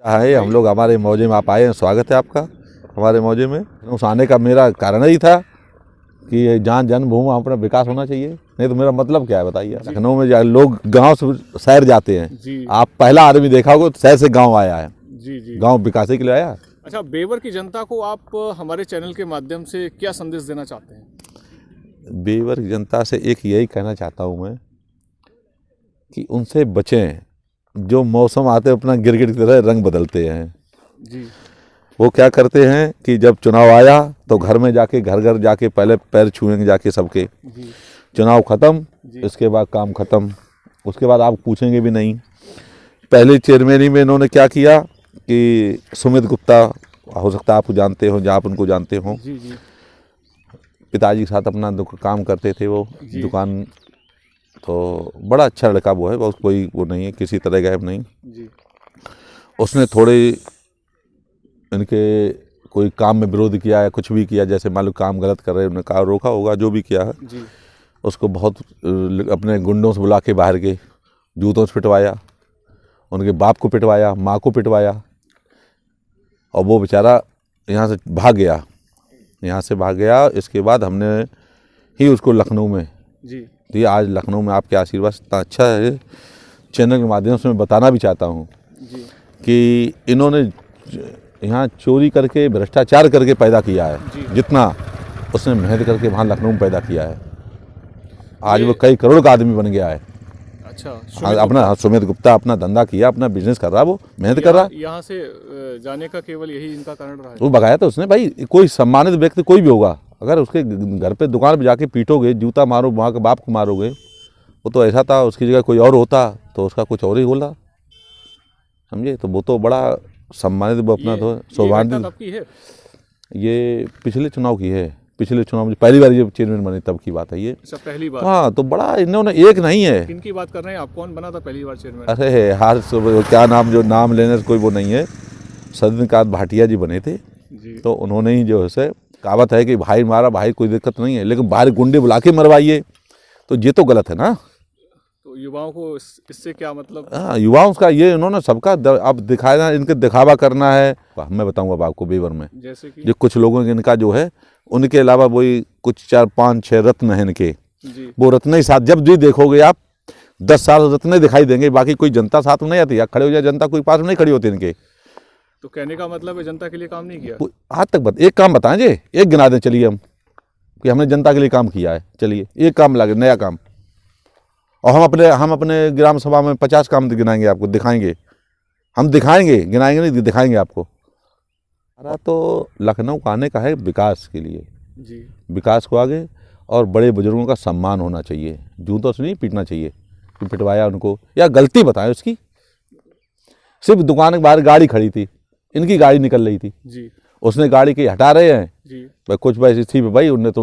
है हम लोग हमारे मौजे में आप आए हैं, स्वागत है आपका हमारे मौजे में। उस आने का मेरा कारण ही था कि जहाँ जन्मभूमि अपना विकास होना चाहिए, नहीं तो मेरा मतलब क्या है बताइए। लखनऊ में लोग गांव से शहर जाते हैं, आप पहला आदमी देखा होगा शहर से गांव आया है। जी। गांव विकास के लिए आया। अच्छा, बेवर की जनता को आप हमारे चैनल के माध्यम से क्या संदेश देना चाहते हैं? बेवर की जनता से एक यही कहना चाहता हूँ मैं कि उनसे बचें, जो मौसम आते अपना गिरगिट की तरह रंग बदलते हैं जी। वो क्या करते हैं कि जब चुनाव आया तो घर में जाके घर घर जाके पहले पैर छुएंगे जाके सबके, चुनाव ख़त्म, इसके बाद काम ख़त्म, उसके बाद आप पूछेंगे भी नहीं। पहले चेयरमैनी में इन्होंने क्या किया कि सुमित गुप्ता, हो सकता है आप जानते हो, जहाँ आप उनको जानते हो, पिताजी के साथ अपना काम करते थे वो दुकान, तो बड़ा अच्छा लड़का वो है, बहुत कोई वो नहीं है, किसी तरह का नहीं जी। उसने थोड़े इनके कोई काम में विरोध किया है, कुछ भी किया, जैसे मान लो काम गलत कर रहे हैं, उन्होंने कहा रोका होगा, जो भी किया है जी। उसको बहुत अपने गुंडों से बुला के बाहर के जूतों से पिटवाया, उनके बाप को पिटवाया, माँ को पिटवाया, और वो बेचारा यहाँ से भाग गया। इसके बाद हमने ही उसको लखनऊ में जी दिया। आज लखनऊ में आपके आशीर्वाद इतना अच्छा है, चैनल के माध्यम से मैं बताना भी चाहता हूँ कि इन्होंने यहाँ चोरी करके भ्रष्टाचार करके पैदा किया है, जितना उसने मेहनत करके वहाँ लखनऊ में पैदा किया है, आज वो कई करोड़ का आदमी बन गया है। अच्छा, अपना सुमित गुप्ता अपना धंधा किया, अपना बिजनेस कर रहा, वो मेहनत कर रहा। यहाँ से जाने का केवल यही इनका कारण रहा है। वो भगाया था उसने। भाई कोई सम्मानित व्यक्ति कोई भी होगा, अगर उसके घर पे दुकान पे जाके पीटोगे, जूता मारो, वहाँ के बाप को मारोगे, वो तो ऐसा था, उसकी जगह कोई और होता तो उसका कुछ और ही बोला, समझे। तो वो तो बड़ा सम्मानित, वो अपना तो सौभाग्य। ये पिछले चुनाव की है, पिछले चुनाव में पहली बार जब चेयरमैन बने तब की बात है ये। अच्छा, पहली बार। हाँ, तो बड़ा इन्होंने एक नहीं है। किनकी बात कर रहे हैं आप? कौन बना था पहली बार चेयरमैन? अरे हार क्या नाम, जो नाम लेने से कोई वो नहीं है, सदनकांत भाटिया जी बने थे जी। तो उन्होंने ही जो है कहावत है कि भाई मारा भाई, कोई दिक्कत नहीं है, लेकिन बाहर गुंडे बुला के मरवाइए, तो ये तो गलत है ना। तो युवाओं को इससे क्या मतलब? हाँ, युवाओं का ये इन्होंने सबका अब दिखाना, इनके दिखावा करना है। मैं बताऊंगा अब आपको बेवर में, जैसे कि जो कुछ लोगों के इनका जो है, उनके अलावा वही कुछ 4, 5, 6 रत्न हैं इनके, वो रत्न ही साथ जब भी देखोगे आप 10 साल रत्न दिखाई देंगे, बाकी कोई जनता साथ में नहीं आती, या खड़े हो जाए जनता कोई पास में नहीं खड़ी होती इनके। तो कहने का मतलब है जनता के लिए काम नहीं किया आज तक। एक काम बताएं जी, एक गिना दें चलिए हम कि हमने जनता के लिए काम किया है, चलिए एक काम लगे, नया काम। और हम अपने ग्राम सभा में 50 काम गिनाएंगे, आपको दिखाएंगे, हम दिखाएंगे, गिनाएंगे नहीं, दिखाएंगे आपको। हमारा तो लखनऊ आने का है विकास के लिए जी, विकास को आगे, और बड़े बुजुर्गों का सम्मान होना चाहिए, जूतों से नहीं पीटना चाहिए कि पिटवाया उनको, या गलती बताएं उसकी। सिर्फ दुकान के बाहर गाड़ी खड़ी थी, इनकी गाड़ी निकल रही थी जी, उसने गाड़ी की हटा रहे हैं जी, भाई कुछ पैसे थी भाई, उनने तो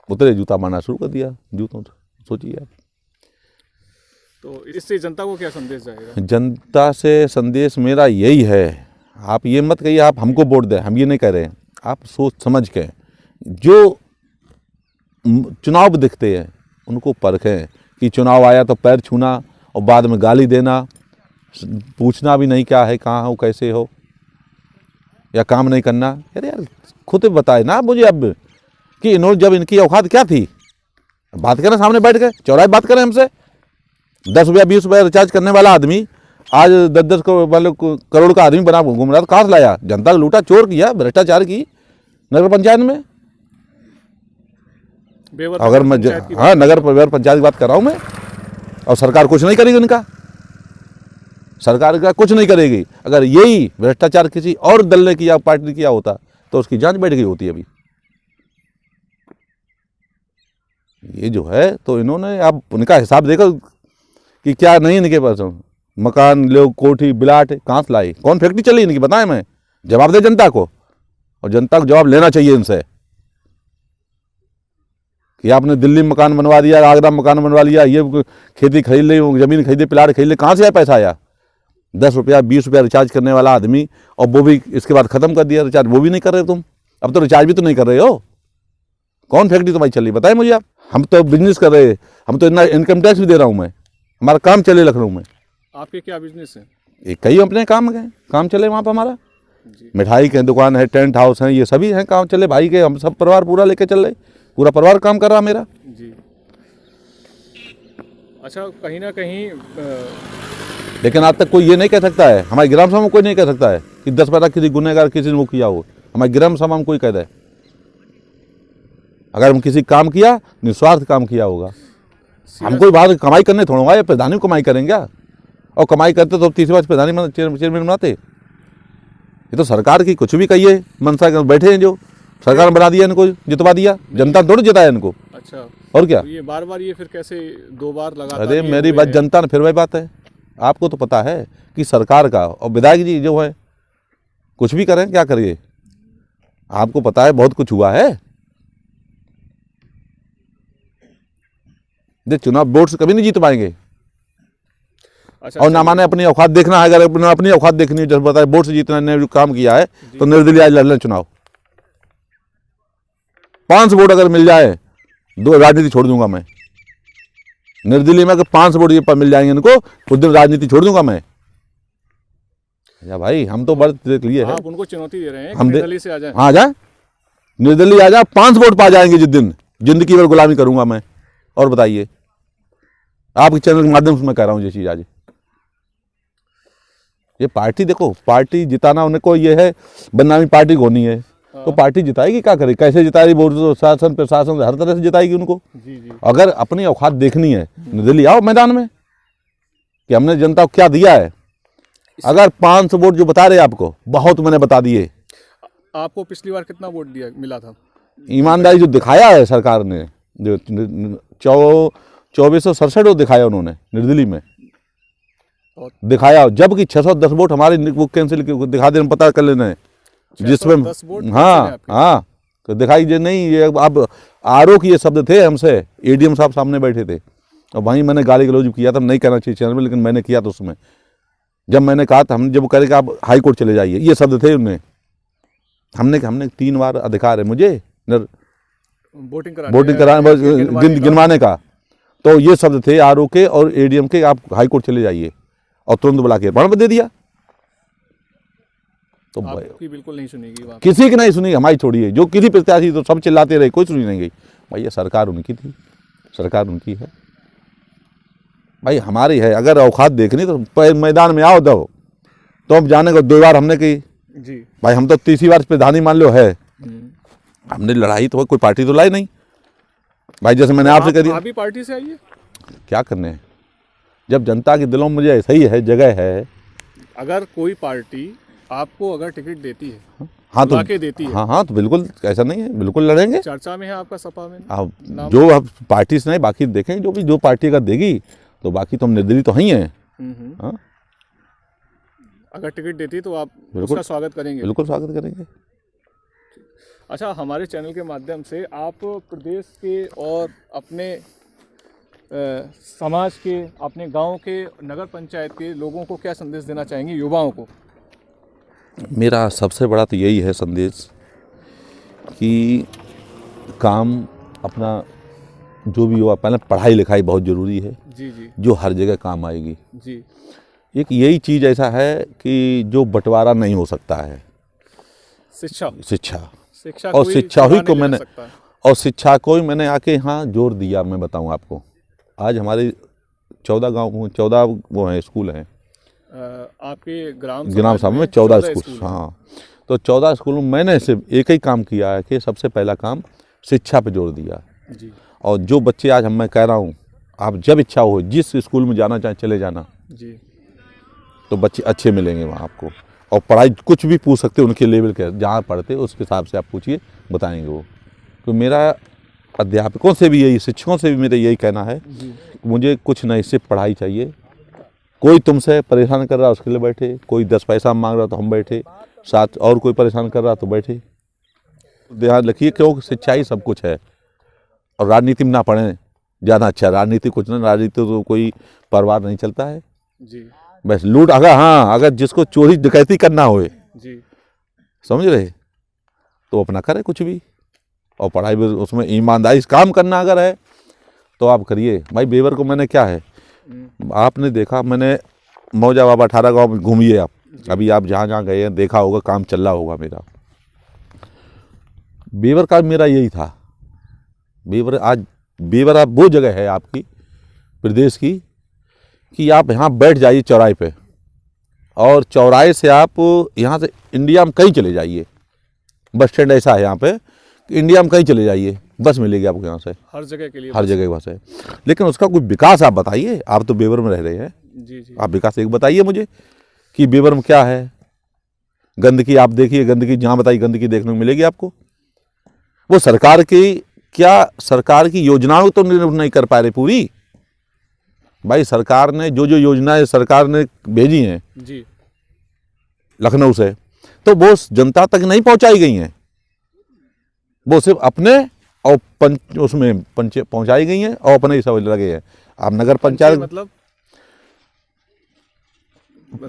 उतरे जूता मारना शुरू कर दिया जूतों से, सोचिए आप। तो इससे जनता को क्या संदेश जाएगा? जनता से संदेश मेरा यही है, आप ये मत कहिए आप हमको वोट दें, हम ये नहीं कह रहे हैं, आप सोच समझ के जो चुनाव दिखते हैं उनको परखें कि चुनाव आया तो पैर छूना और बाद में गाली देना, पूछना भी नहीं क्या है, कहाँ हो, कैसे हो, या काम नहीं करना। अरे यार खुद बताए ना मुझे अब कि इन्होंने, जब इनकी औकात क्या थी, बात करें सामने बैठ के, चौराहे बात करें हमसे। 10 रुपया 20 रुपया रिचार्ज करने वाला आदमी आज 10-10 करोड़ का आदमी बना घूम रहा था, कहाँ से लाया? जनता का लूटा, चोर किया, भ्रष्टाचार की नगर पंचायत में। अगर मैं हाँ नगर पंचायत की बात कर रहा हूँ मैं, और सरकार कुछ नहीं करेगी, उनका सरकार का कुछ नहीं करेगी। अगर यही भ्रष्टाचार किसी और दल ने किया, पार्टी ने किया होता तो उसकी जांच बैठ गई होती अभी। ये जो है तो इन्होंने, आप उनका हिसाब देखो कि क्या नहीं इनके पास मकान, लोग, कोठी, बिलाट कहाँ से लाई, कौन फैक्ट्री चली इनकी, बताएं। मैं जवाब दे जनता को, और जनता को जवाब लेना चाहिए इनसे कि आपने दिल्ली में मकान बनवा दिया, आगरा में मकान बनवा लिया, ये खेती खरीद ली, जमीन खरीदे, प्लाट खरीद ले, कहाँ से आया पैसा आया? 10 रुपया 20 रुपया रिचार्ज करने वाला आदमी, और वो भी इसके बाद ख़त्म कर दिया रिचार्ज, वो भी नहीं कर रहे तुम। अब तो रिचार्ज भी तो नहीं कर रहे हो, कौन फैक्ट्री तुम्हारी चली बताएं मुझे आप। हम तो बिजनेस कर रहे हैं, हम तो इतना इनकम टैक्स भी दे रहा हूँ मैं, हमारा काम चले लखनऊ में। आपके क्या बिजनेस है? ये कई अपने काम गए, काम चले वहाँ पर हमारा। जी मिठाई के दुकान है, टेंट हाउस है, ये सभी हैं, काम चले भाई के, हम सब परिवार पूरा लेके चल रहे, पूरा परिवार काम कर रहा मेरा। जी। अच्छा, कहीं ना कहीं लेकिन आज तक कोई ये नहीं कह सकता है, हमारे ग्राम सभा में कोई नहीं कह सकता है कि 10 पैसा किसी गुनहगार किसी ने वो किया हो। हमारे ग्राम सभा में कोई कह दे, अगर हम किसी काम किया, निस्वार्थ काम किया होगा। हम कोई बाहर कमाई करने थोड़ा आए, प्रधानी कमाई करेंगे क्या? और कमाई करते तो तीसरी बार प्रधानी चेयरमैन बनाते। ये तो सरकार की कुछ भी कहिए, मनसा के बैठे हैं जो सरकार ने बना दिया, इनको जितवा दिया, जनता ने थोड़ी जिताया इनको। अच्छा, और क्या? तो ये बार ये फिर कैसे 2 बार लगातार? अरे ये मेरी हुए बात हैं? जनता ने फिर वही बात है, आपको तो पता है कि सरकार का और विधायक जी जो है कुछ भी करें, क्या करिए, आपको पता है बहुत कुछ हुआ है। देख, चुनाव वोट से कभी नहीं जीत पाएंगे। अच्छा, और ना माने अपनी औकात देखना है, अगर अपनी औकात देखनी है, जब बताए वोट से जीतना ने जो काम किया है, तो निर्दलीय आज लड़ लें चुनाव। 5 वोट अगर मिल जाए, 2 राजनीति छोड़ दूंगा मैं। निर्दलीय में अगर 5 वोट ये पर मिल जाएंगे इनको, उस दिन राजनीति छोड़ दूंगा मैं। या भाई, हम तो बड़े देख लिए है, आप उनको चुनौती दे रहे हैं कि हम निर्दलीय से आ जाए? आ जाए, निर्दलीय आ जाए, 5 वोट पा जाएंगे जिस दिन, जिंदगी भर गुलामी करूंगा मैं। और बताइए, आपके चैनल के माध्यम से मैं कह रहा हूँ ये चीज आज। ये पार्टी देखो, पार्टी जिताना उनको ये है, बदनामी पार्टी को होनी है, तो पार्टी जिताएगी, क्या करे, कैसे जिताएगी, वोट तो शासन प्रशासन हर तरह से जिताएगी उनको। जी जी। अगर अपनी औकात देखनी है, निर्दलीय आओ मैदान में कि हमने जनता को क्या दिया है। अगर 500 वोट जो बता रहे आपको, बहुत मैंने बता दिए। आपको पिछली बार कितना वोट दिया मिला था? ईमानदारी जो दिखाया है सरकार ने, जो 2467 दिखाया उन्होंने निर्दलीय में और दिखाया, जबकि 610 वोट हमारे वो कैंसिल दिखा दे, पता कर लेना है जिसमें। 610 वोट हाँ हाँ, तो दिखाई जे नहीं, ये अब आरओ की ये शब्द थे हमसे, एडीएम साहब सामने बैठे थे, और वहीं मैंने गाली गलौज किया था, नहीं कहना चाहिए चैनल में, लेकिन मैंने किया था उसमें। जब मैंने कहा था, हम जब करेगा आप हाई कोर्ट चले जाइए, ये शब्द थे उनमें। हमने 3 बार अधिकार है मुझे वोटिंग कराने गिनवाने का, तो ये शब्द थे आरओ के और एडीएम के, आप हाई कोर्ट चले जाइए, और तुरंत बुला के बाण दे दिया। तो आपकी बिल्कुल नहीं सुनेगी बात। किसी की नहीं सुनी, हमारी छोड़िए, जो किसी प्रत्याशी तो सब चिल्लाते रहे, कोई सुनी नहीं गई। भाई ये सरकार उनकी थी, सरकार उनकी है भाई, हमारी है। अगर औकात देखनी तो मैदान में आओ दो, तो अब जाने को 2 बार हमने की जी भाई, हम तो तीसरी बार प्रधानी मान लो है। हमने लड़ाई तो कोई पार्टी तो लाई नहीं भाई, जैसे मैंने आपसे कह दिया। आप भी पार्टी से आइए, क्या करने हैं, जब जनता के दिलों में मुझे ऐसा ही है, जगह है। अगर कोई पार्टी आपको अगर टिकट देती है, हाँ तो के देती है, हाँ तो बिल्कुल ऐसा नहीं है, बिल्कुल लड़ेंगे। चर्चा में है आपका सपा में आप नाम? जो आप पार्टी से नहीं, बाकी देखें, जो पार्टी अगर देगी, तो बाकी तो हम निर्दलीय तो ही हैं। हाँ, अगर टिकट देती तो आप बिल्कुल उसका स्वागत करेंगे? बिल्कुल स्वागत करेंगे। अच्छा, हमारे चैनल के माध्यम से आप प्रदेश के और अपने समाज के, अपने गांव के, नगर पंचायत के लोगों को क्या संदेश देना चाहेंगे, युवाओं को? मेरा सबसे बड़ा तो यही है संदेश कि काम अपना जो भी हुआ, पहले पढ़ाई लिखाई बहुत ज़रूरी है, जी जी जो हर जगह काम आएगी। जी। एक यही चीज़ ऐसा है कि जो बंटवारा नहीं हो सकता है, शिक्षा शिक्षा और कोई शिक्षा ही चुरा को नहीं ले मैंने सकता है। और शिक्षा को ही मैंने आके यहाँ जोर दिया। मैं बताऊँ आपको, आज हमारे 14 वो हैं स्कूल हैं, आपके ग्राम सभा में 14 स्कूल। हाँ, तो 14 स्कूलों में मैंने सिर्फ एक ही काम किया है कि सबसे पहला काम शिक्षा पे जोर दिया। जी और जो बच्चे आज मैं कह रहा हूँ, आप जब इच्छा हो जिस स्कूल में जाना चाहे चले जाना जी, तो बच्चे अच्छे मिलेंगे वहाँ आपको। और पढ़ाई कुछ भी पूछ सकते, उनके लेवल के जहाँ पढ़ते उसके हिसाब से आप पूछिए, बताएंगे वो। तो मेरा अध्यापकों से भी यही, शिक्षकों से भी मेरा यही कहना है, मुझे कुछ नहीं, सिर्फ पढ़ाई चाहिए। कोई तुमसे परेशान कर रहा उसके लिए बैठे, कोई 10 पैसा मांग रहा तो हम बैठे साथ, और कोई परेशान कर रहा तो बैठे। ध्यान रखिए, क्योंकि शिक्षा ही सब कुछ है। और राजनीति में ना पढ़ें ज़्यादा अच्छा, राजनीति कुछ नहीं, राजनीति तो कोई परिवार नहीं चलता है जी बस लूट। अगर जिसको चोरी डकैती करना होए, जी, समझ रहे, तो अपना करे कुछ भी। और पढ़ाई भी उसमें ईमानदारी से काम करना अगर है तो आप करिए। भाई बेवर को मैंने क्या है, आपने देखा, मैंने मौजा बाबा 18 गांव में घूमिए आप, अभी आप जहाँ जहाँ गए हैं देखा होगा, काम चल रहा होगा मेरा। बेवर का मेरा यही था। बेवर आज बेवर आप वो जगह है आपकी प्रदेश की कि आप यहाँ बैठ जाइए चौराहे पे, और चौराहे से आप यहाँ से इंडिया में कहीं चले जाइए, बस स्टैंड ऐसा है यहाँ पे कि इंडिया में कहीं चले जाइए बस मिलेगी आपको यहाँ से, हर जगह के लिए हर जगह बस है। लेकिन उसका कोई विकास आप बताइए, आप तो बेवर में रह रहे हैं, जी जी। आप विकास एक बताइए मुझे कि बेवर में क्या है। गंदगी आप देखिए, गंदगी जहाँ बताइए गंदगी देखने को मिलेगी आपको। वो सरकार की क्या, सरकार की योजनाओं तो नहीं कर पा रहे पूरी। भाई सरकार ने जो जो योजनाएं सरकार ने भेजी हैं जी लखनऊ से, तो वो जनता तक नहीं पहुंचाई गई हैं, वो सिर्फ अपने और उसमें पहुंचाई गई हैं और अपने ही सब लगे हैं। आप नगर पंचायत मतलब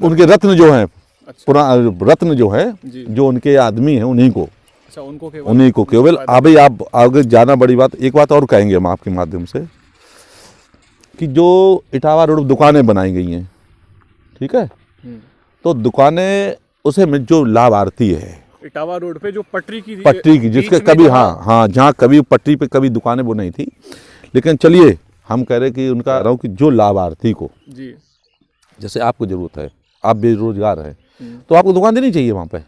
उनके रत्न जो हैं, अच्छा। पुराना रत्न जो है, जी। जो उनके आदमी हैं उन्हीं को, अच्छा, उनको केवल अभी आप आगे जाना। बड़ी बात एक बात और कहेंगे हम आपके माध्यम से कि जो इटावा रोड दुकानें बनाई गई हैं, ठीक है, तो दुकानें उसे में जो लाभार्थी है इटावा रोड पे जो पटरी की जिसके कभी हाँ जहाँ कभी पटरी पे कभी दुकानें वो नहीं थी, लेकिन चलिए हम कह रहे कि उनका रहा कि जो लाभार्थी को जी, जैसे आपको जरूरत है, आप बेरोजगार हैं, तो आपको दुकान देनी चाहिए वहाँ पे।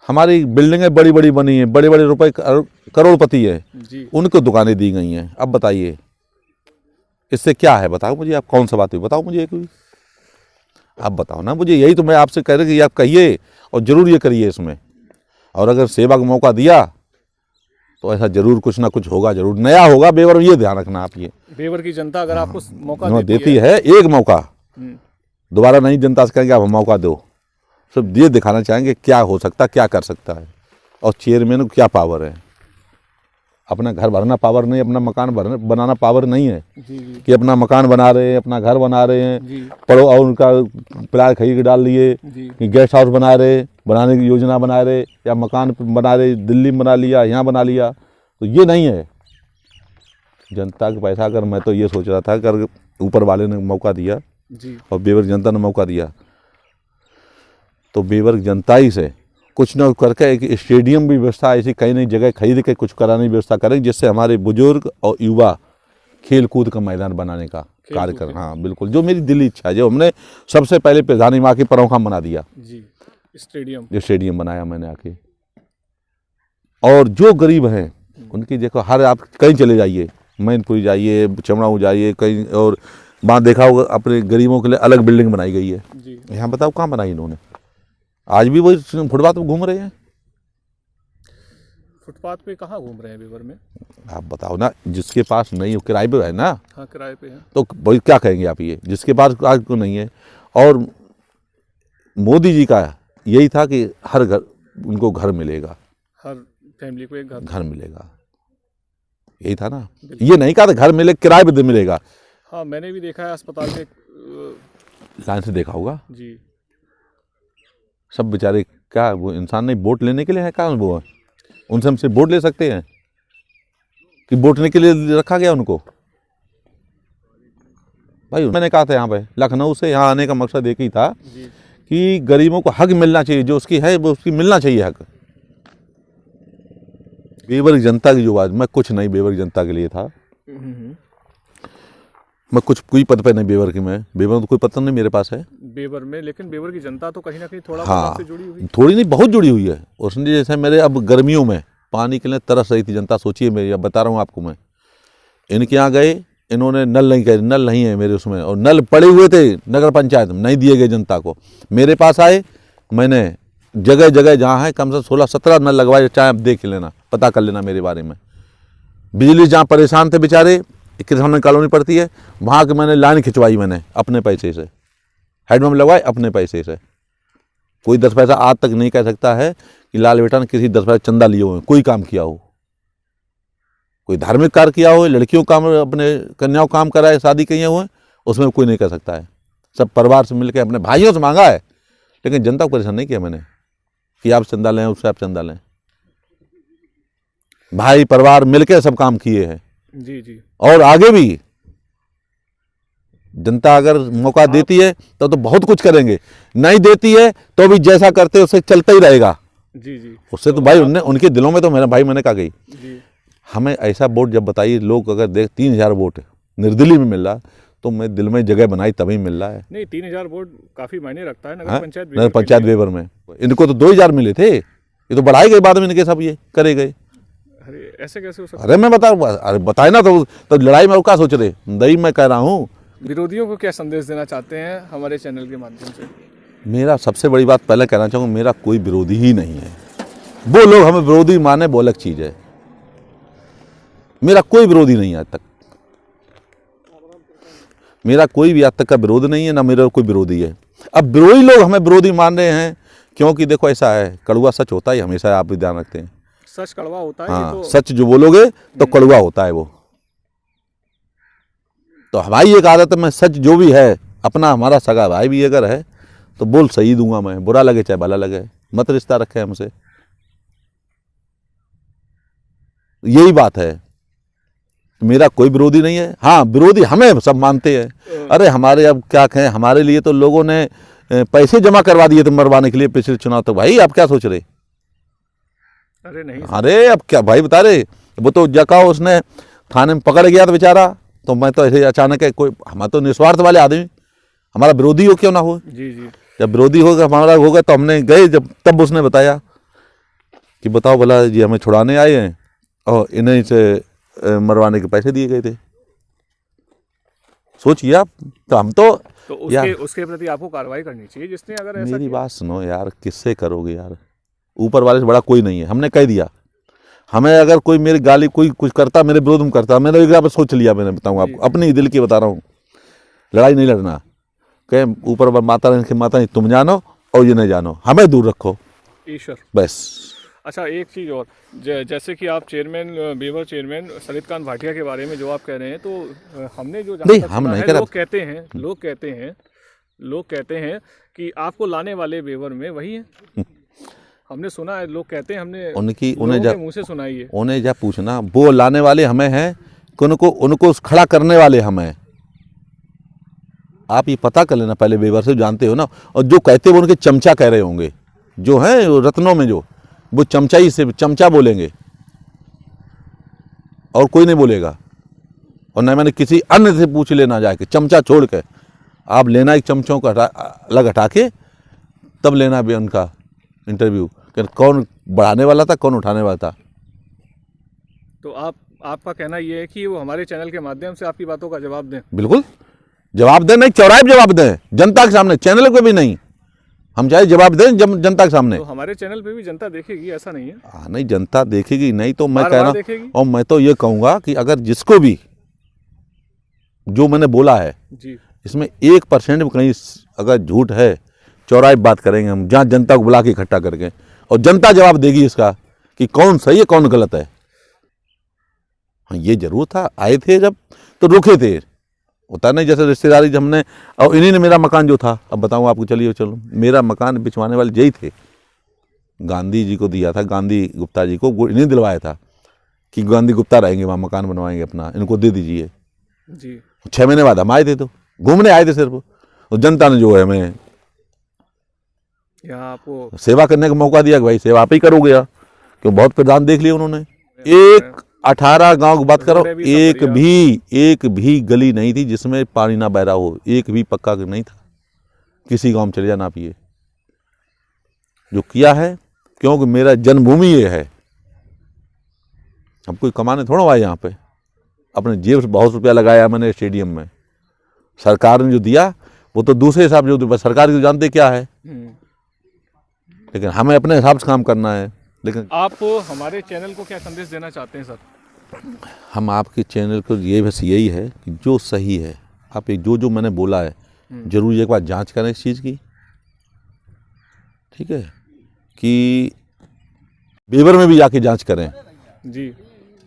हमारी बिल्डिंगें बड़ी बड़ी बनी हैं, बड़े बड़े रुपए करोड़पति है, उनको दुकानें दी गई हैं। अब बताइए इससे क्या है, बताओ मुझे, आप कौन सा बात हुई बताओ मुझे कोई, आप बताओ ना मुझे। यही तो मैं आपसे कह रहा कि आप कहिए और जरूर ये करिए इसमें, और अगर सेवा का मौका दिया तो ऐसा जरूर कुछ ना कुछ होगा, जरूर नया होगा बेवर में, ये ध्यान रखना आप। ये बेवर की जनता अगर आपको मौका देती है एक मौका, दोबारा नहीं जनता से कहेंगे आप मौका दो, सिर्फ ये दिखाना चाहेंगे क्या हो सकता, क्या कर सकता है, और चेयरमैन को क्या पावर है। अपना घर भरना पावर नहीं, अपना मकान बनाना पावर नहीं है कि अपना मकान बना रहे हैं, अपना घर बना रहे हैं, पढ़ो और उनका प्लाट खरीद के डाल लिए कि गेस्ट हाउस बना रहे, बनाने की योजना बना रहे, या मकान बना रहे, दिल्ली में बना लिया, यहाँ बना लिया, तो ये नहीं है जनता का पैसा। अगर मैं तो ये सोच रहा था अगर ऊपर वाले ने मौका दिया और बेवर जनता ने मौका दिया, तो बेवर जनता ही से कुछ न करके एक स्टेडियम भी व्यवस्था ऐसी कई नई जगह खरीद के कुछ कराने की व्यवस्था करें, जिससे हमारे बुजुर्ग और युवा खेल कूद का मैदान बनाने का कार्य करें। हाँ बिल्कुल, जो मेरी दिली इच्छा है, जो हमने सबसे पहले प्रधानी माँ की परौखा बना दिया जी, स्टेडियम बनाया मैंने आके। और जो गरीब हैं उनकी देखो, हर आप कहीं चले जाइए, मैनपुरी जाइए, चमड़ाऊ जाइए, कहीं और वहाँ देखा होगा अपने गरीबों के लिए अलग बिल्डिंग बनाई गई है। यहाँ बताओ कहाँ बनाई इन्होंने, आज भी वो फुटपाथ पे घूम रहे हैं। फुटपाथ पे कहाँ घूम रहे हैं बेवर में, आप बताओ ना, जिसके पास नहीं हो, किराए पे है ना। हाँ किराए पे है, तो भाई क्या कहेंगे आप, ये जिसके पास आज को नहीं है। और मोदी जी का यही था कि हर घर उनको घर मिलेगा, हर फैमिली को एक घर मिलेगा, यही था ना। ये नहीं कहा था घर मिले किराए पे मिलेगा। हाँ मैंने भी देखा है अस्पताल में, लाइन से देखा होगा जी, सब बेचारे क्या, वो इंसान नहीं वोट लेने के लिए है, क्या वो उनसे हमसे वोट ले सकते हैं कि वोट लेने के लिए रखा गया उनको। भाई मैंने कहा था यहाँ पे लखनऊ से यहाँ आने का मकसद एक ही था कि गरीबों को हक मिलना चाहिए, जो उसकी है वो उसकी मिलना चाहिए हक। बेवर जनता की जो बात, मैं कुछ नहीं बेवर जनता के लिए था, मैं कुछ कोई पद पे नहीं बेवर की, मैं बेवर तो कोई पता नहीं मेरे पास है बेवर में, लेकिन बेवर की जनता तो कहीं ना कहीं थोड़ा हाँ से जुड़ी हुई, थोड़ी नहीं बहुत जुड़ी हुई है उसने। जैसे मेरे अब गर्मियों में पानी के लिए तरस रही थी जनता, सोचिए मेरी, अब बता रहा हूँ आपको मैं, इनके यहाँ गए, इन्होंने नल नहीं कहे, नल नहीं है मेरे उसमें, और नल पड़े हुए थे नगर पंचायत में, नहीं दिए गए जनता को। मेरे पास आए, मैंने जगह जगह जहाँ है कम से 16-17 नल लगवाए, चाहे आप देख लेना, पता कर लेना मेरे बारे में। बिजली जहाँ परेशान थे बेचारे, किसान कॉलोनी पड़ती है, वहाँ के मैंने लाइन खिंचवाई, मैंने अपने पैसे से हेडपम्प लगवाए अपने पैसे से। कोई 10 पैसा आज तक नहीं कह सकता है कि लाल बेटा ने किसी 10 पैसा चंदा लिए हुए, कोई काम किया हो, कोई धार्मिक कार्य किया हो, लड़कियों काम, अपने कन्याओं काम कराए, शादी किए हुए, उसमें कोई नहीं कर सकता है। सब परिवार से मिलकर अपने भाइयों से मांगा है, लेकिन जनता को परेशान नहीं किया मैंने कि आप चंदा लें, उससे आप चंदा लें। भाई परिवार मिलकर सब काम किए हैं जी जी, और आगे भी जनता अगर मौका देती है तो बहुत कुछ करेंगे, नहीं देती है तो भी जैसा करते उससे चलता ही रहेगा। जी जी। उससे तो भाई उनके दिलों में तो मेरा भाई मैंने कहा गई जी। हमें ऐसा वोट जब बताइए, लोग अगर देख 3000 वोट निर्दलीय में मिल रहा तो मैं दिल में जगह बनाई तभी मिल रहा है। नहीं 3000 वोट काफी मायने रखता है हाँ? नगर पंचायत वेवर में इनको तो 2000 मिले थे, ये तो बढ़ाए गए बाद में, इनके सब ये करे गए। अरे ऐसे कैसे हो सकता है? अरे मैं बता, अरे बताए ना तो लड़ाई में क्या सोच रहे, दही मैं कह रहा हूँ। विरोधियों को क्या संदेश देना चाहते हैं हमारे चैनल के माध्यम से? मेरा सबसे बड़ी बात पहले कहना चाहूँगा, मेरा कोई विरोधी ही नहीं है। वो लोग हमें विरोधी माने वो अलग चीज़ है, मेरा कोई विरोधी नहीं है आज तक, मेरा कोई भी आज तक का विरोध नहीं है, ना मेरा कोई विरोधी है। अब विरोधी लोग हमें विरोधी मान रहे हैं क्योंकि देखो ऐसा है, कड़वा सच होता है हमेशा, आप भी ध्यान रखते हैं। सच कड़वा होता है। हाँ, तो सच जो बोलोगे तो कड़वा होता है वो। तो हमारी एक आदत में सच जो भी है, अपना हमारा सगा भाई भी अगर है तो बोल सही दूंगा मैं, बुरा लगे चाहे भला लगे, मत रिश्ता रखे हमसे, यही बात है। मेरा कोई विरोधी नहीं है। हाँ, विरोधी हमें सब मानते हैं। अरे हमारे अब क्या कहें, हमारे लिए तो लोगों ने पैसे जमा करवा दिए थे मरवाने के लिए पिछले चुनाव तक। भाई आप क्या सोच रहे? अरे नहीं, अरे अब क्या भाई बता रहे, वो तो जका उसने थाने में पकड़ गया था बेचारा, तो मैं तो ऐसे अचानक है, कोई हम तो निस्वार्थ वाले आदमी, हमारा विरोधी हो क्यों ना हो। जी जी। जब विरोधी होगा हमारा होगा तो हमने गए, जब तब उसने बताया कि बताओ भला जी हमें छुड़ाने आए हैं और इन्हीं से मरवाने के पैसे दिए गए थे। सोचिए आप, तो हम तो उसके प्रति आपको कार्रवाई करनी चाहिए जिसने अगर ऐसा मेरी बात सुनो यार, किससे करोगे यार, ऊपर वाले से बड़ा कोई नहीं है। हमने कह दिया, हमें अगर कोई मेरी गाली कोई कुछ करता, मेरे विरोध में करता, मैंने एक बार सोच लिया, मैंने बताऊँ आपको, अपनी दिल की बता रहा हूँ, लड़ाई नहीं लड़ना। कहे ऊपर माता रानी तुम जानो और ये नहीं जानो, हमें दूर रखो ईश्वर बस। अच्छा एक चीज़ और, जैसे कि आप चेयरमैन बेवर चेयरमैन सरितकांत भाटिया के बारे में जो आप कह रहे हैं, तो हमने जो नहीं हम नहीं कह रहे, लोग कहते हैं कि आपको लाने वाले बेवर में वही है। हमने सुना है, लोग कहते हैं, हमने उन्हें मुंह से सुनाई है। उन्हें जा पूछना, वो लाने वाले हमें हैं कि उनको खड़ा करने वाले हमें। आप ये पता कर लेना पहले, बेवर से जानते हो ना। और जो कहते वो उनके चमचा कह रहे होंगे, जो हैं रत्नों में, जो वो चमचाई से चमचा बोलेंगे और कोई नहीं बोलेगा। और न मैंने किसी अन्य से पूछ लेना जाके, चमचा छोड़ के आप लेना, एक चमचों को अलग हटा के तब लेना भी उनका इंटरव्यू, कि कौन बढ़ाने वाला था, कौन उठाने वाला था। तो आपका कहना ये है कि वो हमारे चैनल के माध्यम से आपकी बातों का जवाब दें? बिल्कुल जवाब दें, नहीं चौराहे पे जवाब दें, जनता के सामने, चैनल पे भी नहीं, हम चाहे जवाब दें जनता के सामने। तो हमारे चैनल पे भी जनता देखेगी, ऐसा नहीं है? हाँ नहीं, जनता देखेगी, नहीं तो मैं कह रहा हूँ, और मैं तो ये कहूँगा कि अगर जिसको भी जो मैंने बोला है जी, इसमें 1% भी कहीं अगर झूठ है, चौराहे बात करेंगे हम, जहाँ जनता को बुला के इकट्ठा करके, और जनता जवाब देगी इसका कि कौन सही है कौन गलत है। हाँ ये जरूर था, आए थे जब तो रुके थे, होता नहीं जैसे रिश्तेदारी हमने, और इन्हीं ने मेरा मकान जो था, अब बताऊँ आपको, चलो मेरा मकान बिछवाने वाले यही थे, गांधी जी को दिया था, गांधी गुप्ता जी को इन्हीं दिलवाया था कि गांधी गुप्ता रहेंगे वहाँ, मकान बनवाएंगे अपना, इनको दे दीजिए जी। 6 महीने बाद हम आए थे, तो घूमने आए थे सिर्फ, तो जनता ने जो है हमें यहाँ आपको सेवा करने का मौका दिया कि भाई सेवा आप ही करोगे यार, क्यों बहुत प्रधान देख लिया उन्होंने। 18 गांव की बात करो, एक भी गली नहीं थी जिसमें पानी ना बह रहा हो, एक भी पक्का नहीं था, किसी गांव में चले जाना पिए। जो किया है क्योंकि मेरा जन्मभूमि ये है, हम कोई कमाने थोड़ा आए यहाँ पे, अपने जेब से बहुत रुपया लगाया मैंने स्टेडियम में, सरकार ने जो दिया वो तो दूसरे हिसाब से, जो सरकार की जानते क्या है, लेकिन हमें अपने हिसाब से काम करना है। लेकिन आप हमारे चैनल को क्या संदेश देना चाहते हैं सर? हम आपके चैनल को ये बस यही है कि जो सही है, आप जो मैंने बोला है जरूर एक बार जांच करें इस चीज़ की, ठीक है, कि बेवर में भी जाके जांच करें जी।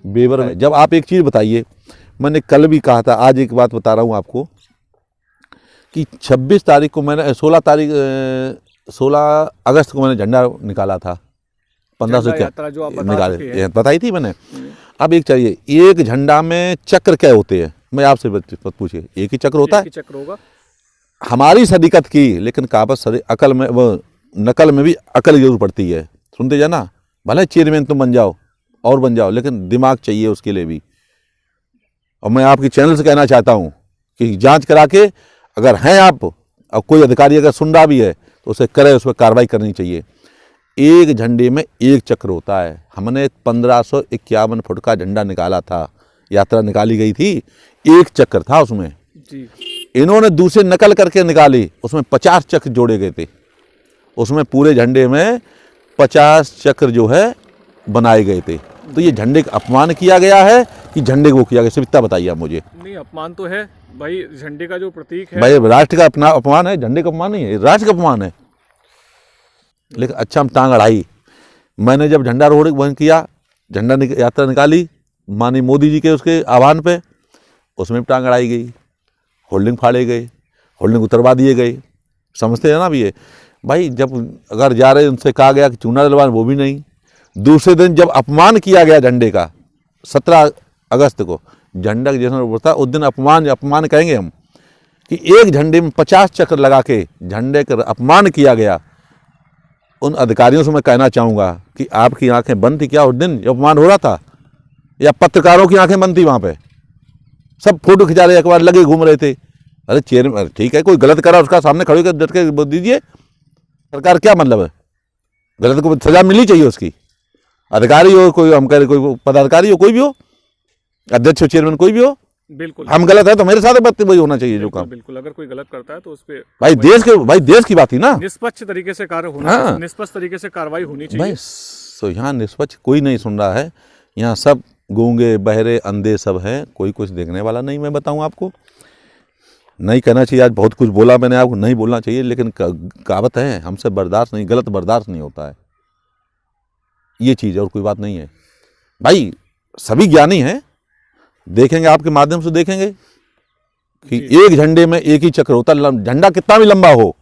बेवर में जब आप एक चीज़ बताइए, मैंने कल भी कहा था, आज एक बात बता रहा हूँ आपको कि 26 तारीख को मैंने 16 अगस्त को मैंने झंडा निकाला था, 1500 क्या निकाले बताई थी मैंने। अब एक चाहिए, एक झंडा में चक्र क्या होते हैं, मैं आपसे पूछिए, एक ही चक्र होता है? एक ही चक्र होगा। हमारी सदीकत की, लेकिन कहावत अकल में वो नकल में भी अकल जरूर पड़ती है। सुनते जाना, भले चेयरमैन तुम बन जाओ और बन जाओ, लेकिन दिमाग चाहिए उसके लिए भी। और मैं आपके चैनल से कहना चाहता हूँ कि जांच करा के, अगर हैं आप और कोई अधिकारी अगर सुन रहा भी है तो उसे करे, उस पर कार्रवाई करनी चाहिए। एक झंडे में एक चक्र होता है। हमने 1551 फुट का झंडा निकाला था, यात्रा निकाली गई थी, एक चक्र था उसमें जी। इन्होंने दूसरे नकल करके निकाली, उसमें 50 चक्र जोड़े गए थे। उसमें पूरे झंडे में 50 चक्र जो है बनाए गए थे। तो ये झंडे का अपमान किया गया है कि झंडे को किया गया, सिर्फ इतना बताइए आप मुझे। नहीं, अपमान तो है भाई, झंडे का जो प्रतीक है भाई राष्ट्र का अपना अपमान है, झंडे का अपमान नहीं है, राष्ट्र का अपमान है। लेकिन अच्छा हम टांग अड़ाई। मैंने जब झंडा रोड बंद किया, झंडा यात्रा निकाली माननीय मोदी जी के उसके आह्वान पे, उसमें भी टांग अड़ाई गई, होल्डिंग फाड़े गए, होल्डिंग उतरवा दिए गए। समझते हैं ना भी ये भाई, जब अगर जा रहे उनसे कहा गया कि चूना डलवान, वो भी नहीं। दूसरे दिन जब अपमान किया गया झंडे का, 17 अगस्त को झंडा जिस दिन उड़ता, उस दिन अपमान कहेंगे हम कि एक झंडे में 50 चक्र लगा के झंडे का अपमान किया गया। उन अधिकारियों से मैं कहना चाहूँगा कि आपकी आंखें बंद थी क्या उस दिन जब अपमान हो रहा था, या पत्रकारों की आंखें बंद थी? वहाँ पे सब फोटो खिंचा रहे, अखबार लगे घूम रहे थे। अरे चेयरमैन ठीक है, कोई गलत करा उसका सामने खड़े कर डट के बोल दीजिए। सरकार क्या मतलब है, गलत को सजा मिलनी चाहिए उसकी। अधिकारी हो, कोई हम कह रहे, कोई पदाधिकारी हो, कोई भी हो, अध्यक्ष हो, चेयरमैन कोई भी हो, बिल्कुल हम गलत है तो मेरे साथ वही होना चाहिए जो काम। बिल्कुल, अगर कोई गलत करता है तो उस पे भाई देश की बात ही ना, निष्पक्ष तरीके से कार्य होना, हाँ। निष्पक्ष तरीके से कार्रवाई होनी चाहिए भाई तो यहाँ निष्पक्ष कोई नहीं सुन रहा है, यहाँ सब गूंगे बहरे अंधे सब हैं, कोई कुछ देखने वाला नहीं। मैं बताऊँ आपको, नहीं कहना चाहिए, आज बहुत कुछ बोला मैंने, आपको नहीं बोलना चाहिए, लेकिन कहावत है हमसे बर्दाश्त नहीं, गलत बर्दाश्त नहीं होता है, ये चीज़ और कोई बात नहीं है। भाई सभी ज्ञानी हैं, देखेंगे आपके माध्यम से देखेंगे कि एक झंडे में एक ही चक्र होता है, झंडा कितना भी लंबा हो।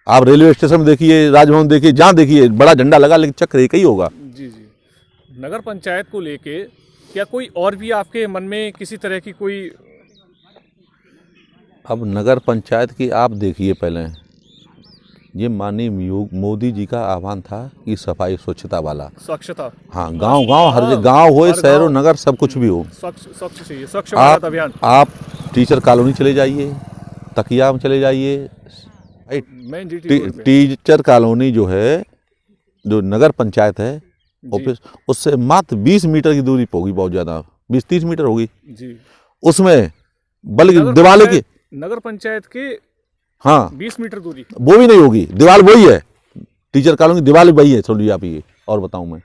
आप रेलवे स्टेशन में देखिए, राजभवन देखिए, जहाँ देखिए बड़ा झंडा लगा, लेकिन चक्र एक ही होगा। जी जी। नगर पंचायत को लेके क्या कोई और भी आपके मन में किसी तरह की कोई? अब नगर पंचायत की आप देखिए, पहले ये माननीय मोदी जी का आह्वान था कि सफाई स्वच्छता वाला, स्वच्छता, हाँ, गांव हर गांव हो, शहर हो, नगर, सब कुछ भी हो, स्वच्छ चाहिए, स्वच्छ भारत अभियान। आप टीचर कॉलोनी चले जाइए, तकिया में चले जाइए, टीचर कॉलोनी जो है, जो नगर पंचायत है ऑफिस, उससे मात्र 20 मीटर की दूरी होगी, बहुत ज्यादा 20-30 मीटर होगी जी। उसमें बल्कि दिवाले की, नगर पंचायत के, हाँ 20 मीटर दूरी, वो भी नहीं होगी, दीवार वही है, टीचर कॉलोनी दीवार वही है। छोड़िए आप ये, और बताऊं मैं,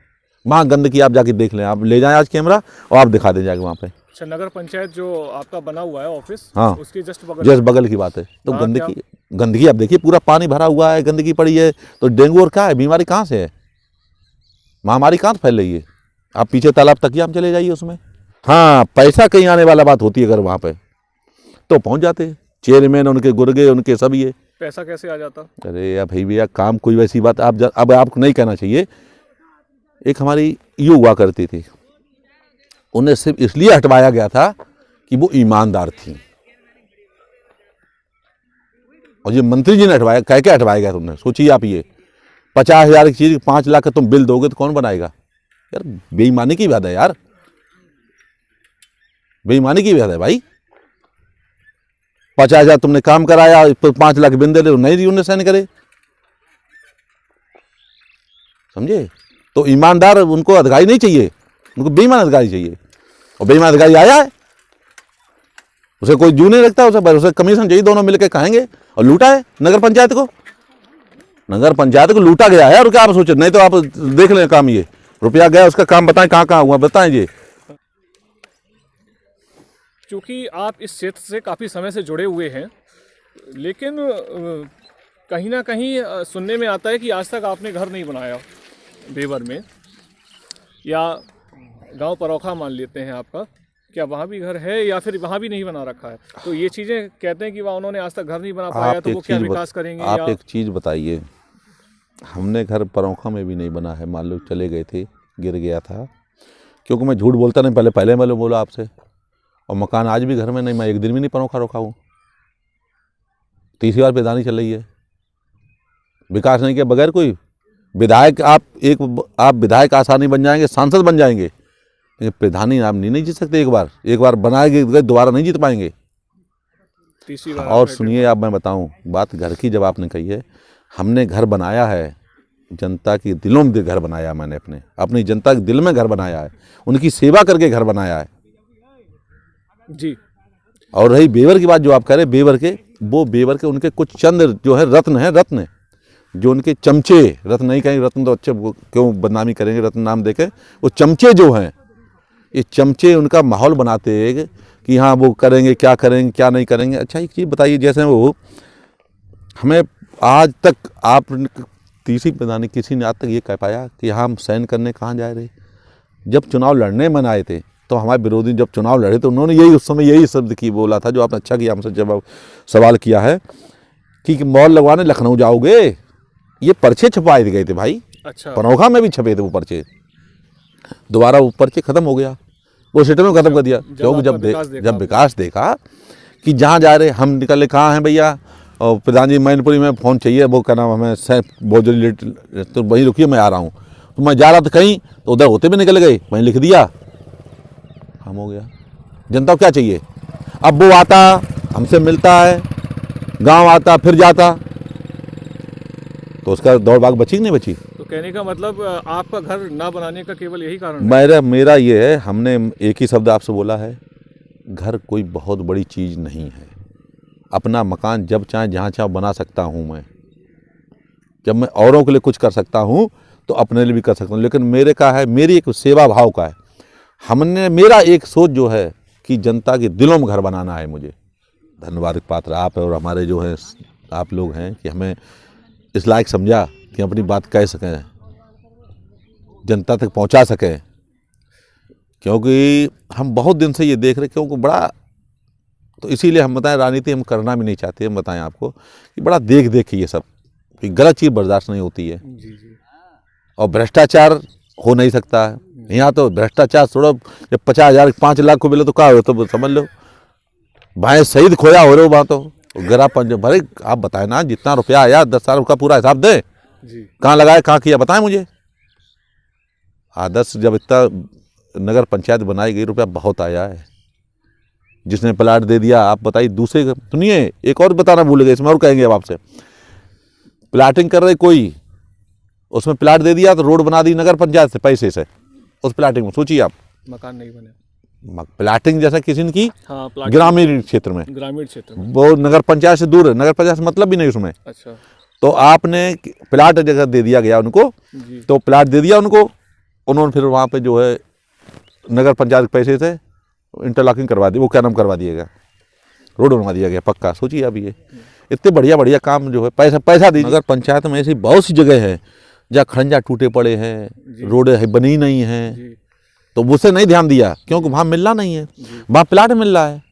वहाँ गंदगी आप जाके देख लें, आप ले जाएं आज कैमरा और आप दिखा दें जाके वहाँ पे। अच्छा, नगर पंचायत जो आपका बना हुआ है ऑफिस, हाँ, उसके जस्ट बगल की बात है। तो गंदगी आप देखिए, पूरा पानी भरा हुआ है, गंदगी पड़ी है, तो डेंगू और क्या है, बीमारी कहाँ से है, महामारी कहाँ फैल रही है? आप पीछे तालाब तकिया में चले जाइए उसमें। हाँ, पैसा कहीं आने वाला बात होती है अगर वहाँ पे, तो पहुँच जाते चेयरमैन, उनके गुर्गे, उनके सब। ये पैसा कैसे आ जाता? अरे यार भाई भैया, काम कोई वैसी बात अब आपको नहीं कहना चाहिए। एक हमारी ये हुआ करती थी, उन्हें सिर्फ इसलिए हटवाया गया था कि वो ईमानदार थी, और ये मंत्री जी ने हटवाया, कह के हटवाया गया तुमने। सोचिए आप, ये 50,000 की चीज 5 लाख का तुम बिल दोगे तो कौन बनाएगा यार? बेईमानी की बात है यार, बेईमानी की बात है भाई। 50,000 तुमने काम कराया, 5 लाख बिल दे रहे हो, नहीं दी उन्हें साइन करे, समझे? तो ईमानदार उनको अधिकारी नहीं चाहिए, उनको बेईमान अधिकारी चाहिए। और बेईमान अधिकारी आया है, उसे कोई जू नहीं रखता, उसे कमीशन चाहिए, दोनों मिलकर खाएंगे। और लूटा है नगर पंचायत को, नगर पंचायत को लूटा गया है। और क्या आप सोचे, नहीं तो आप देख लें काम, ये रुपया गया, उसका काम बताएं कहाँ कहाँ हुआ, बताएं जी। क्योंकि आप इस क्षेत्र से काफ़ी समय से जुड़े हुए हैं, लेकिन कहीं ना कहीं सुनने में आता है कि आज तक आपने घर नहीं बनाया बेवर में, या गांव परौखा मान लेते हैं आपका, क्या वहाँ भी घर है या फिर वहाँ भी नहीं बना रखा है? तो ये चीज़ें कहते हैं कि वहाँ उन्होंने आज तक घर नहीं बना पाया, तो वो क्या विकास करेंगे? आप एक चीज़ बताइए, हमने घर परौखा में भी नहीं बना है, मान लो चले गए थे, गिर गया था, क्योंकि मैं झूठ बोलता नहीं, पहले मैं बोला आपसे, और मकान आज भी घर में नहीं, मैं एक दिन भी नहीं पनौखा रोका हूँ। तीसरी बार प्रधानी चल रही है। विकास नहीं के बगैर कोई विधायक, आप विधायक आसानी बन जाएंगे, सांसद बन जाएंगे, लेकिन प्रधानी आप नहीं जीत सकते। एक बार बनाएंगे दोबारा नहीं जीत पाएंगे। तीसरी बार। और सुनिए, आप मैं बताऊं बात घर की, जब आपने कही है, हमने घर बनाया है, जनता के दिलों में घर बनाया। मैंने अपनी जनता के दिल में घर बनाया है, उनकी सेवा करके घर बनाया है जी। और रही बेवर की बात जो आप कह रहे, बेवर के उनके कुछ चंद जो है रत्न जो उनके चमचे, रत्न नहीं कहेंगे, रत्न तो अच्छे क्यों बदनामी करेंगे रत्न नाम देके, वो चमचे जो हैं, ये चमचे उनका माहौल बनाते हैं कि हाँ वो करेंगे, क्या नहीं करेंगे। अच्छा एक चीज़ बताइए, जैसे वो हमें आज तक आप तीसरी प्रधानी किसी ने आज तक ये कह पाया कि हम सहन करने कहाँ जा रहे। जब चुनाव लड़ने मन आए थे तो हमारे विरोधी जब चुनाव लड़े तो उन्होंने उस समय यही शब्द की बोला था, जो आपने अच्छा किया हमसे जब सवाल किया है कि मॉल लगवाने लखनऊ जाओगे। ये पर्चे छपाए गए थे भाई। अच्छा। पनौखा में भी छपे थे वो पर्चे, दोबारा वो पर्चे खत्म हो गया, वो सिस्टम में खत्म कर दिया। क्योंकि जब विकास देखा कि जहाँ जा रहे हम निकले, कहाँ हैं भैया, और प्रधान जी मैनपुरी में फ़ोन चाहिए, वो क्या नाम, हमें बहुत जल्दी लेट, तो वहीं रुकिए मैं आ रहा हूँ। तो मैं जा रहा था कहीं, तो उधर होते भी निकल गए, वहीं लिख दिया, हम हो गया। जनता को क्या चाहिए? अब वो आता हमसे मिलता है, गांव आता फिर जाता, तो उसका दौड़ भाग बची नहीं बची। तो कहने का मतलब आपका घर ना बनाने का केवल यही कारण है? मेरा ये है, हमने एक ही शब्द आपसे बोला है, घर कोई बहुत बड़ी चीज़ नहीं है। अपना मकान जब चाहे जहाँ चाहे बना सकता हूँ मैं। जब मैं औरों के लिए कुछ कर सकता हूँ तो अपने लिए भी कर सकता हूँ, लेकिन मेरी एक सेवा भाव का है। मेरा एक सोच जो है कि जनता के दिलों में घर बनाना है मुझे। धन्यवाद पात्र आप और हमारे जो है आप लोग हैं कि हमें इस लायक समझा कि अपनी बात कह सकें, जनता तक पहुंचा सकें। क्योंकि हम बहुत दिन से ये देख रहे, क्योंकि बड़ा, तो इसीलिए हम बताएं, राजनीति हम करना भी नहीं चाहते। हम बताएं आपको कि बड़ा देख के ये सब कि गलत चीज़ बर्दाश्त नहीं होती है। जी। और भ्रष्टाचार हो नहीं सकता है यहाँ। तो भ्रष्टाचार थोड़ा, जब 50,000 5 लाख को मिले तो क्या हो, तो समझ लो भाई शहीद खोया हो रहे हो। वहाँ तो गरा पंज भरे। आप बताएं ना, जितना रुपया आया 10 साल का पूरा हिसाब दे, कहाँ लगाए, कहाँ किया, बताएं मुझे। आदर्श जब इतना नगर पंचायत बनाई गई, रुपया बहुत आया है। जिसने प्लाट दे दिया, आप बताइए, दूसरे सुनिए एक और बताना भूल गए, इसमें और कहेंगे अब आपसे। प्लाटिंग कर रहे कोई, उसमें प्लाट दे दिया तो रोड बना दी नगर पंचायत से पैसे से, उस प्लाटिंग में सोचिए आप, मकान नहीं बने। प्लाटिंग जैसा किसी ने की, हाँ, ग्रामीण क्षेत्र में, वो नगर पंचायत से दूर है, नगर पंचायत से मतलब भी नहीं उसमें। अच्छा। तो आपने प्लाट जगह दे दिया गया उनको, तो प्लाट दे दिया उनको, उन्होंने फिर वहाँ पे जो है नगर पंचायत के पैसे से इंटरलॉकिंग करवा दी, वो क्या नाम करवा दिया गया, रोड बनवा दिया गया पक्का। सोचिए अब ये इतने बढ़िया बढ़िया काम जो है, पैसा दीजिए। नगर पंचायत में ऐसी बहुत सी जगह है जहाँ खड़ंजा टूटे पड़े हैं, रोड बनी नहीं है, तो उसे नहीं ध्यान दिया क्योंकि वहाँ मिलना नहीं है, वहाँ प्लाट मिल रहा है,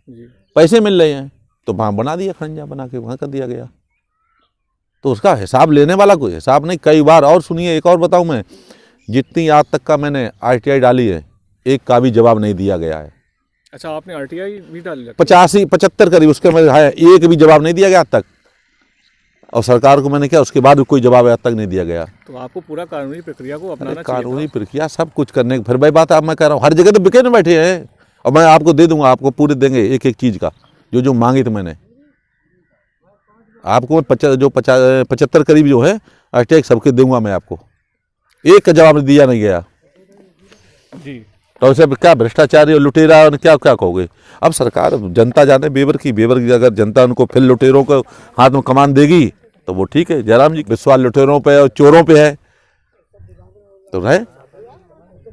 पैसे मिल रहे हैं, तो वहाँ बना दिया, खड़ंजा बना के वहाँ कर दिया गया। तो उसका हिसाब लेने वाला कोई हिसाब नहीं। कई बार, और सुनिए एक और बताऊँ मैं, जितनी आज तक का मैंने RTI डाली है, एक का भी जवाब नहीं दिया गया है। अच्छा, आपने RTI भी डाली? 85-75 करीब, उसके में है, एक भी जवाब नहीं दिया गया आज तक। और सरकार को मैंने क्या, उसके बाद भी कोई जवाब आज तक नहीं दिया गया। तो आपको पूरा कानूनी प्रक्रिया को अपनाना चाहिए। कानूनी प्रक्रिया सब कुछ करने की, फिर भाई बात आप मैं कह रहा हूँ, हर जगह तो बिके न बैठे हैं, और मैं आपको दे दूंगा, आपको पूरे देंगे एक एक चीज़ का, जो मांगी थी मैंने आपको। 75 करीब जो है RTI सबके दूंगा मैं आपको, एक का जवाब दिया नहीं गया जी। तो उसे क्या भ्रष्टाचारी और लुटेरा और क्या क्या कहोगे। अब सरकार, जनता जाने बेवर की अगर जनता उनको फिर लुटेरों को हाथ में कमान देगी तो वो ठीक है। जयराम जी, विश्वास लुटेरों पे और चोरों पे है, तो रहे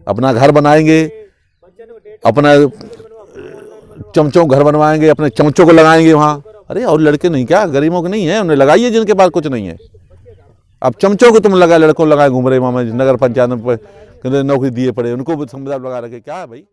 अपना घर बनाएंगे, अपना चमचों घर बनवाएंगे, अपने चमचों को लगाएंगे वहाँ। अरे और लड़के नहीं क्या, गरीबों के नहीं है, उन्हें लगाइए जिनके पास कुछ नहीं है। अब चमचों को तुम लगाए, लड़कों लगाए घूम रहे वहाँ नगर पंचायत में नौकरी दिए पड़े, उनको भी संविदा लगा रखे, क्या है भाई।